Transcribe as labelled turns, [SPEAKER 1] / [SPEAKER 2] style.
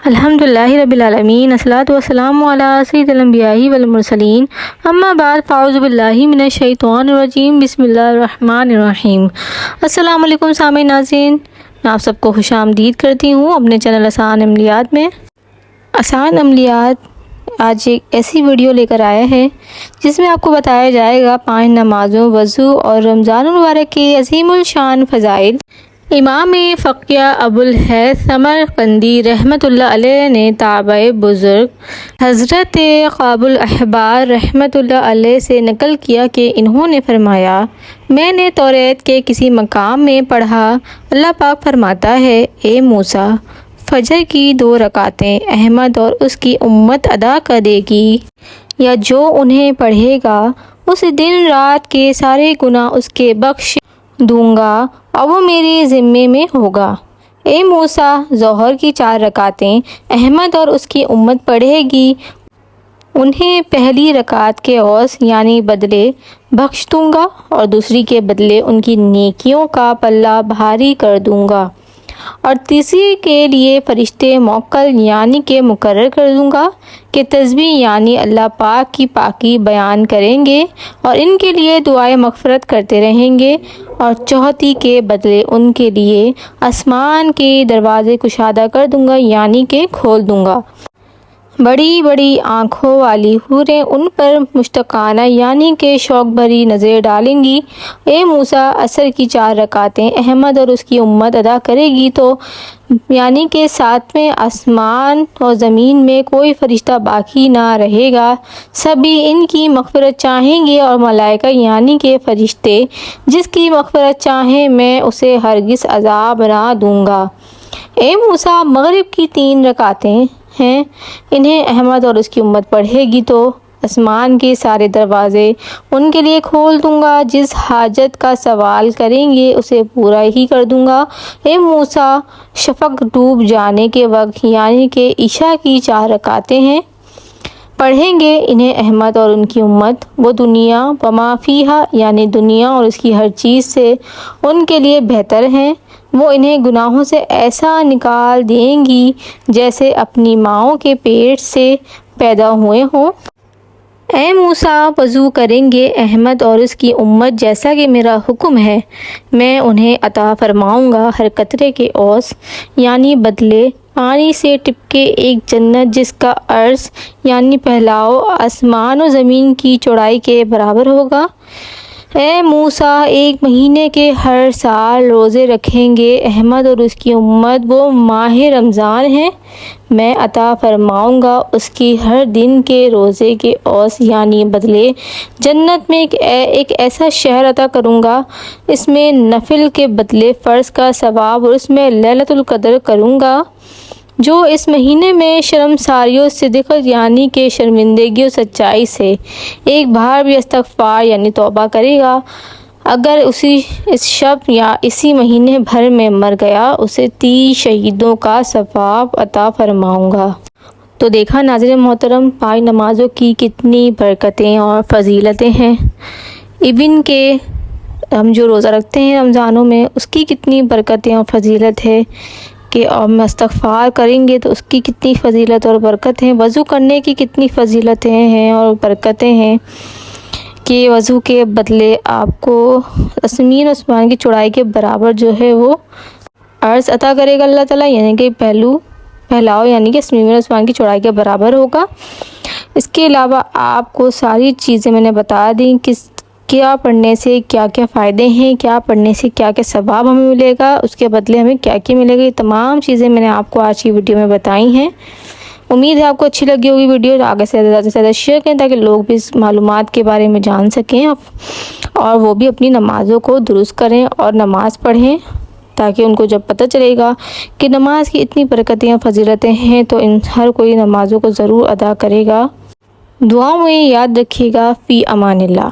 [SPEAKER 1] الحمدللہ رب العالمین، الصلاۃ والسلام علی سید الانبیاء والمرسلین، اما بعد فاعوذ باللہ من الشیطان الرجیم، بسم اللہ الرحمن الرحیم۔ السلام علیکم سامعین ناظرین، میں آپ سب کو خوش آمدید کرتی ہوں اپنے چینل آسان عملیات میں۔ آسان عملیات آج ایک ایسی ویڈیو لے کر آیا ہے جس میں آپ کو بتایا جائے گا 5 نمازوں، وضو اور رمضان المبارک کے عظیم الشان فضائل۔ امام فقیہ ابو الہیثم سمرقندی رحمۃ اللہ علیہ نے تابعی بزرگ حضرت کعب الاحبار رحمۃ اللہ علیہ سے نقل کیا کہ انہوں نے فرمایا، میں نے توریت کے کسی مقام میں پڑھا، اللہ پاک فرماتا ہے، اے موسیٰ، فجر کی 2 رکعتیں احمد اور اس کی امت ادا کرے گی، یا جو انہیں پڑھے گا اس دن رات کے سارے گناہ اس کے بخش دوں گا اور وہ میرے ذمے میں ہوگا۔ اے موسیٰ، ظہر کی 4 رکعتیں احمد اور اس کی امت پڑھے گی، انہیں پہلی رکعت کے عوض یعنی بدلے بخش دوں گا اور دوسری کے بدلے ان کی نیکیوں کا پلہ بھاری کر دوں گا، اور تیسری کے لیے فرشتے موکل یعنی کہ مقرر کر دوں گا کہ تسبیح یعنی اللہ پاک کی پاکی بیان کریں گے اور ان کے لیے دعائے مغفرت کرتے رہیں گے، اور چوتھی کے بدلے ان کے لیے آسمان کے دروازے کشادہ کر دوں گا یعنی کہ کھول دوں گا۔ بڑی بڑی آنکھوں والی حوریں ان پر مشتاقانہ یعنی کہ شوق بھری نظر ڈالیں گی۔ اے موسیٰ، عصر کی 4 رکعتیں احمد اور اس کی امت ادا کرے گی تو یعنی کہ 7ویں آسمان اور زمین میں کوئی فرشتہ باقی نہ رہے گا، سبھی ان کی مغفرت چاہیں گے، اور ملائکہ یعنی کہ فرشتے جس کی مغفرت چاہیں میں اسے ہرگز عذاب نہ دوں گا۔ اے موسیٰ، مغرب کی 3 رکعتیں ہیں، انہیں احمد اور اس کی امت پڑھے گی تو آسمان کے سارے دروازے ان کے لیے کھول دوں گا، جس حاجت کا سوال کریں گے اسے پورا ہی کر دوں گا۔ اے موسیٰ، شفق ڈوب جانے کے وقت یعنی کہ عشاء کی 4 رکعتیں ہیں، پڑھیں گے، انہیں احمد اور ان کی امت، وہ دنیا وما فیہا یعنی دنیا اور اس کی ہر چیز سے ان کے لیے بہتر ہیں، وہ انہیں گناہوں سے ایسا نکال دیں گی جیسے اپنی ماؤں کے پیٹ سے پیدا ہوئے ہوں۔ اے موسیٰ، وضو کریں گے احمد اور اس کی امت جیسا کہ میرا حکم ہے، میں انہیں عطا فرماؤں گا ہر قطرے کے عوض یعنی بدلے پانی سے ٹپکے ایک جنت جس کا عرض یعنی پھیلاؤ آسمان و زمین کی چوڑائی کے برابر ہوگا۔ اے موسیٰ، 1 مہینے کے ہر سال روزے رکھیں گے احمد اور اس کی امت، وہ ماہ رمضان ہے، میں عطا فرماؤں گا اس کی ہر دن کے روزے کے عوض یعنی بدلے جنت میں ایک ایسا شہر عطا کروں گا، اس میں نفل کے بدلے فرض کا ثواب اور اس میں لیلۃ القدر کروں گا۔ جو اس مہینے میں شرمساری و صدق یعنی کہ شرمندگی و سچائی سے ایک بار بھی استغفار یعنی توبہ کرے گا، اگر اس شب یا اسی مہینے بھر میں مر گیا اسے 30 شہیدوں کا ثواب عطا فرماؤں گا۔ تو دیکھا ناظرین محترم، 5 نمازوں کی کتنی برکتیں اور فضیلتیں ہیں، ایون کہ ہم جو روزہ رکھتے ہیں رمضانوں میں اس کی کتنی برکتیں اور فضیلت ہے، کہ ہم استغفار کریں گے تو اس کی کتنی فضیلت اور برکت ہیں، وضو کرنے کی کتنی فضیلتیں ہیں اور برکتیں ہیں، کہ وضو کے بدلے آپ کو زمین و آسمان کی چوڑائی کے برابر جو ہے وہ عرض عطا کرے گا اللہ تعالیٰ، یعنی کہ پھیلاؤ یعنی کہ زمین و آسمان کی چوڑائی کے برابر ہوگا۔ اس کے علاوہ آپ کو ساری چیزیں میں نے بتا دیں کہ کیا پڑھنے سے کیا کیا فائدے ہیں، کیا پڑھنے سے کیا کیا ثواب ہمیں ملے گا، اس کے بدلے ہمیں کیا کیا ملے گا، یہ تمام چیزیں میں نے آپ کو آج کی ویڈیو میں بتائی ہیں۔ امید ہے آپ کو اچھی لگی ہوگی ویڈیو، آگے سے زیادہ سے زیادہ شیئر کریں تاکہ لوگ بھی اس معلومات کے بارے میں جان سکیں اور وہ بھی اپنی نمازوں کو درست کریں اور نماز پڑھیں، تاکہ ان کو جب پتہ چلے گا کہ نماز کی اتنی برکتیں اور فضیلتیں ہیں تو ہر کوئی نمازوں کو ضرور ادا کرے گا۔ دعاؤں میں یاد رکھیے گا۔ فی امان اللہ۔